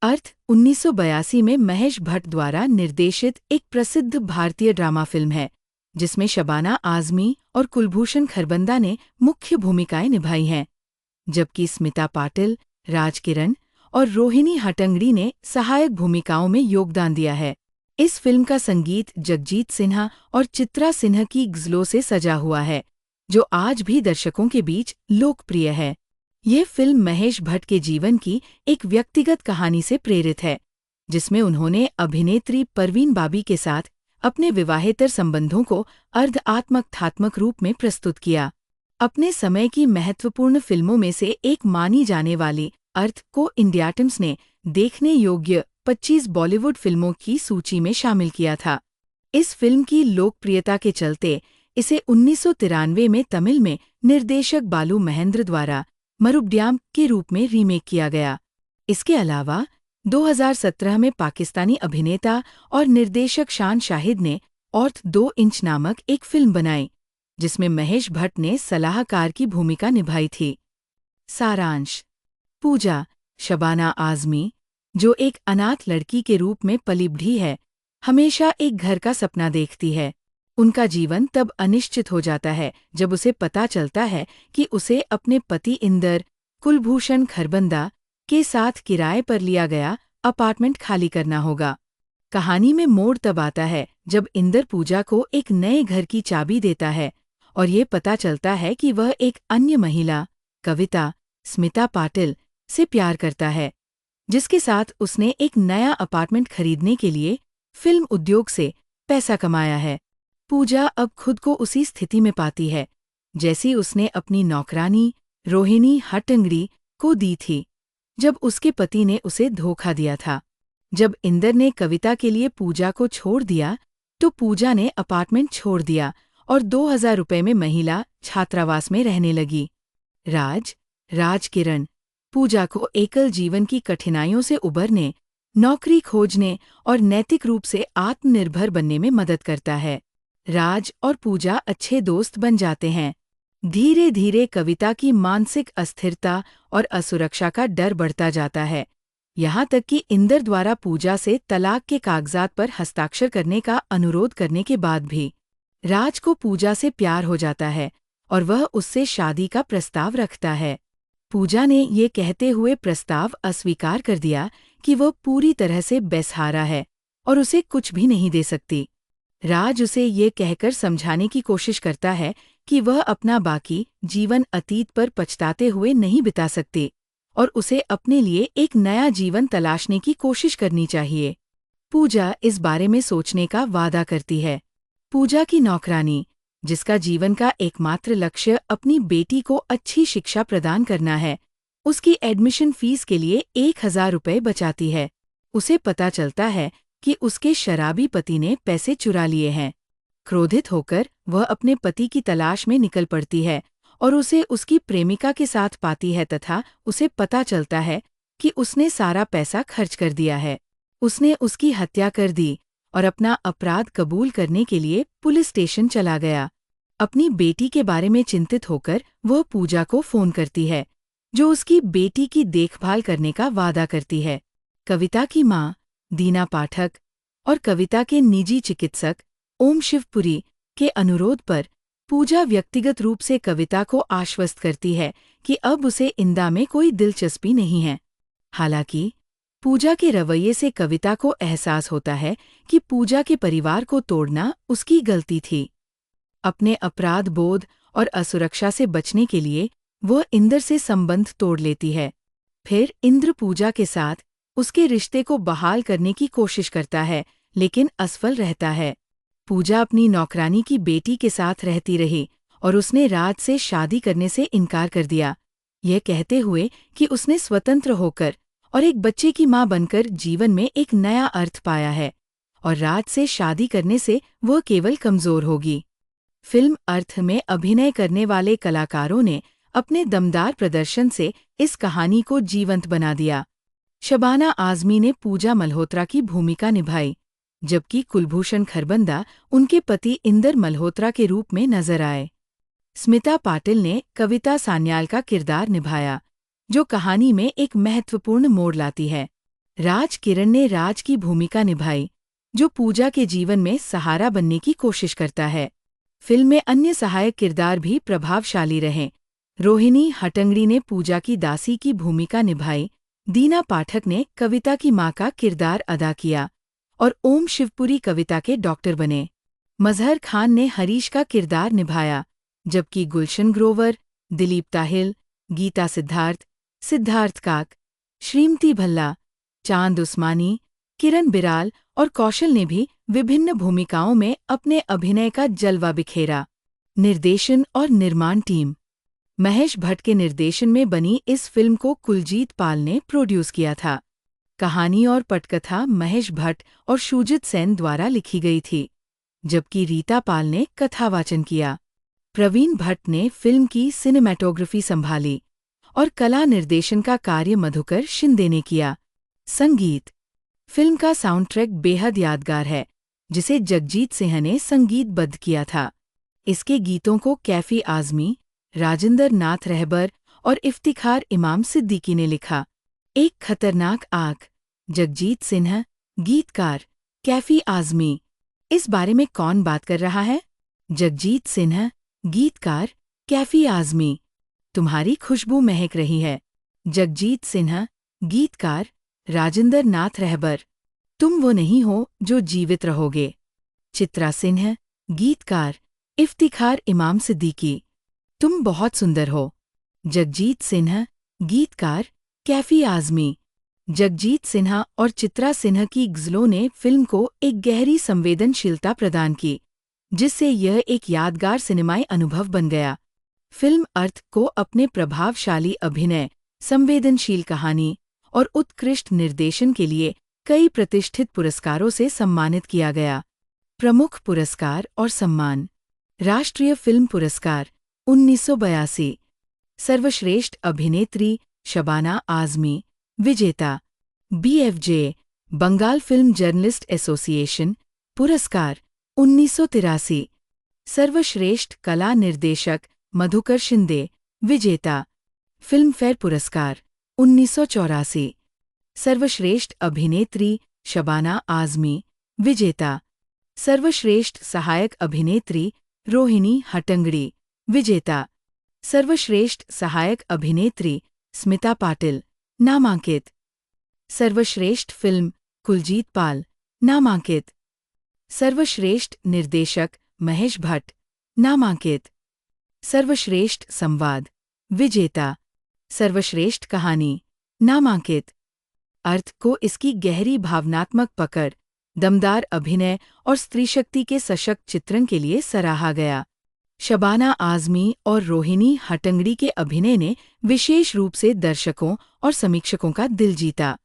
अर्थ 1982 में महेश भट्ट द्वारा निर्देशित एक प्रसिद्ध भारतीय ड्रामा फिल्म है, जिसमें शबाना आज़मी और कुलभूषण खरबंदा ने मुख्य भूमिकाएं निभाई हैं, जबकि स्मिता पाटिल, राज किरण और रोहिणी हट्टंगडी ने सहायक भूमिकाओं में योगदान दिया है। इस फिल्म का संगीत जगजीत सिन्हा और चित्रा सिन्हा की गज़लों से सजा हुआ है, जो आज भी दर्शकों के बीच लोकप्रिय है। ये फिल्म महेश भट्ट के जीवन की एक व्यक्तिगत कहानी से प्रेरित है, जिसमें उन्होंने अभिनेत्री परवीन बाबी के साथ अपने विवाहेतर संबंधों को अर्ध-आत्मकथात्मक रूप में प्रस्तुत किया। अपने समय की महत्वपूर्ण फिल्मों में से एक मानी जाने वाली अर्थ को इंडिया टाइम्स ने देखने योग्य 25 बॉलीवुड फिल्मों की सूची में शामिल किया था। इस फिल्म की लोकप्रियता के चलते इसे 1993 में तमिल में निर्देशक बालू महेंद्र द्वारा मरुड्याम के रूप में रीमेक किया गया। इसके अलावा 2017 में पाकिस्तानी अभिनेता और निर्देशक शान शाहिद ने औरत 2 इंच नामक एक फिल्म बनाई, जिसमें महेश भट्ट ने सलाहकार की भूमिका निभाई थी। सारांश: पूजा, शबाना आज़मी, जो एक अनाथ लड़की के रूप में पली बढ़ी है, हमेशा एक घर का सपना देखती है। उनका जीवन तब अनिश्चित हो जाता है जब उसे पता चलता है कि उसे अपने पति इंदर कुलभूषण खरबंदा के साथ किराए पर लिया गया अपार्टमेंट खाली करना होगा। कहानी में मोड़ तब आता है जब इंदर पूजा को एक नए घर की चाबी देता है और ये पता चलता है कि वह एक अन्य महिला, कविता स्मिता पाटिल, से प्यार करता है, जिसके साथ उसने एक नया अपार्टमेंट खरीदने के लिए फिल्म उद्योग से पैसा कमाया है। पूजा अब खुद को उसी स्थिति में पाती है जैसी उसने अपनी नौकरानी रोहिणी हट्टंगडी को दी थी, जब उसके पति ने उसे धोखा दिया था। जब इंदर ने कविता के लिए पूजा को छोड़ दिया, तो पूजा ने अपार्टमेंट छोड़ दिया और 2000 रुपये में महिला छात्रावास में रहने लगी। राज किरण पूजा को एकल जीवन की कठिनाइयों से उबरने, नौकरी खोजने और नैतिक रूप से आत्मनिर्भर बनने में मदद करता है। राज और पूजा अच्छे दोस्त बन जाते हैं। धीरे धीरे कविता की मानसिक अस्थिरता और असुरक्षा का डर बढ़ता जाता है, यहाँ तक कि इंदर द्वारा पूजा से तलाक के कागजात पर हस्ताक्षर करने का अनुरोध करने के बाद भी राज को पूजा से प्यार हो जाता है और वह उससे शादी का प्रस्ताव रखता है। पूजा ने ये कहते हुए प्रस्ताव अस्वीकार कर दिया कि वह पूरी तरह से बेसहारा है और उसे कुछ भी नहीं दे सकती। राज उसे ये कहकर समझाने की कोशिश करता है कि वह अपना बाकी जीवन अतीत पर पछताते हुए नहीं बिता सकती और उसे अपने लिए एक नया जीवन तलाशने की कोशिश करनी चाहिए। पूजा इस बारे में सोचने का वादा करती है। पूजा की नौकरानी, जिसका जीवन का एकमात्र लक्ष्य अपनी बेटी को अच्छी शिक्षा प्रदान करना है, उसकी एडमिशन फीस के लिए 1000 रुपये बचाती है। उसे पता चलता है कि उसके शराबी पति ने पैसे चुरा लिए हैं। क्रोधित होकर वह अपने पति की तलाश में निकल पड़ती है और उसे उसकी प्रेमिका के साथ पाती है तथा उसे पता चलता है कि उसने सारा पैसा खर्च कर दिया है। उसने उसकी हत्या कर दी और अपना अपराध कबूल करने के लिए पुलिस स्टेशन चला गया। अपनी बेटी के बारे में चिंतित होकर वह पूजा को फोन करती है, जो उसकी बेटी की देखभाल करने का वादा करती है। कविता की माँ दीना पाठक और कविता के निजी चिकित्सक ओम शिवपुरी के अनुरोध पर पूजा व्यक्तिगत रूप से कविता को आश्वस्त करती है कि अब उसे इंदा में कोई दिलचस्पी नहीं है। हालांकि पूजा के रवैये से कविता को एहसास होता है कि पूजा के परिवार को तोड़ना उसकी गलती थी। अपने अपराध बोध और असुरक्षा से बचने के लिए वह इंदर से संबंध तोड़ लेती है। फिर इंद्र पूजा के साथ उसके रिश्ते को बहाल करने की कोशिश करता है, लेकिन असफल रहता है। पूजा अपनी नौकरानी की बेटी के साथ रहती रही और उसने राज से शादी करने से इनकार कर दिया, यह कहते हुए कि उसने स्वतंत्र होकर और एक बच्चे की मां बनकर जीवन में एक नया अर्थ पाया है और राज से शादी करने से वह केवल कमजोर होगी। फिल्म अर्थ में अभिनय करने वाले कलाकारों ने अपने दमदार प्रदर्शन से इस कहानी को जीवंत बना दिया। शबाना आज़मी ने पूजा मल्होत्रा की भूमिका निभाई, जबकि कुलभूषण खरबंदा उनके पति इंदर मल्होत्रा के रूप में नजर आए। स्मिता पाटिल ने कविता सान्याल का किरदार निभाया, जो कहानी में एक महत्वपूर्ण मोड़ लाती है। राज किरण ने राज की भूमिका निभाई, जो पूजा के जीवन में सहारा बनने की कोशिश करता है। फिल्म में अन्य सहायक किरदार भी प्रभावशाली रहे। रोहिणी हट्टंगडी ने पूजा की दासी की भूमिका निभाई, दीना पाठक ने कविता की मां का किरदार अदा किया और ओम शिवपुरी कविता के डॉक्टर बने। मजहर खान ने हरीश का किरदार निभाया, जबकि गुलशन ग्रोवर, दिलीप ताहिल, गीता सिद्धार्थ, सिद्धार्थ काक, श्रीमती भल्ला, चांद उस्मानी, किरण बिराल और कौशल ने भी विभिन्न भूमिकाओं में अपने अभिनय का जलवा बिखेरा। निर्देशन और निर्माण टीम। महेश भट्ट के निर्देशन में बनी इस फिल्म को कुलजीत पाल ने प्रोड्यूस किया था। कहानी और पटकथा महेश भट्ट और शुजित सेन द्वारा लिखी गई थी, जबकि रीता पाल ने कथावाचन किया। प्रवीण भट्ट ने फिल्म की सिनेमैटोग्राफी संभाली और कला निर्देशन का कार्य मधुकर शिंदे ने किया। संगीत। फिल्म का साउंड ट्रैक बेहद यादगार है, जिसे जगजीत सिंह ने संगीतबद्ध किया था। इसके गीतों को कैफी आज़मी, राजेंद्र नाथ रहबर और इफ्तिखार इमाम सिद्दीकी ने लिखा। एक खतरनाक आग। जगजीत सिन्हा, गीतकार, कैफी आज़मी। इस बारे में कौन बात कर रहा है? जगजीत सिन्हा, गीतकार, कैफी आज़मी। तुम्हारी खुशबू महक रही है। जगजीत सिन्हा, गीतकार, राजेंद्र नाथ रहबर। तुम वो नहीं हो जो जीवित रहोगे। चित्रा सिन्हा, गीतकार, इफ्तिखार इमाम सिद्दीकी। तुम बहुत सुंदर हो। जगजीत सिन्हा, गीतकार, कैफी आज़मी। जगजीत सिन्हा और चित्रा सिन्हा की गज़लों ने फिल्म को एक गहरी संवेदनशीलता प्रदान की, जिससे यह एक यादगार सिनेमाई अनुभव बन गया। फिल्म अर्थ को अपने प्रभावशाली अभिनय, संवेदनशील कहानी और उत्कृष्ट निर्देशन के लिए कई प्रतिष्ठित पुरस्कारों से सम्मानित किया गया। प्रमुख पुरस्कार और सम्मान। राष्ट्रीय फिल्म पुरस्कार 1982। सर्वश्रेष्ठ अभिनेत्री शबाना आज़मी, विजेता। BFJ, Bengal film journalist association, पुरस्कार 1983। सर्वश्रेष्ठ कला निर्देशक मधुकर शिंदे, विजेता। फिल्मफेयर पुरस्कार 1984। सर्वश्रेष्ठ अभिनेत्री शबाना आज़मी, विजेता। सर्वश्रेष्ठ सहायक अभिनेत्री रोहिणी हट्टंगडी, विजेता। सर्वश्रेष्ठ सहायक अभिनेत्री स्मिता पाटिल, नामांकित। सर्वश्रेष्ठ फिल्म कुलजीत पाल, नामांकित। सर्वश्रेष्ठ निर्देशक महेश भट्ट, नामांकित। सर्वश्रेष्ठ संवाद, विजेता। सर्वश्रेष्ठ कहानी, नामांकित। अर्थ को इसकी गहरी भावनात्मक पकड़, दमदार अभिनय और स्त्रीशक्ति के सशक्त चित्रण के लिए सराहा गया। शबाना आज़मी और रोहिणी हट्टंगडी के अभिनय ने विशेष रूप से दर्शकों और समीक्षकों का दिल जीता।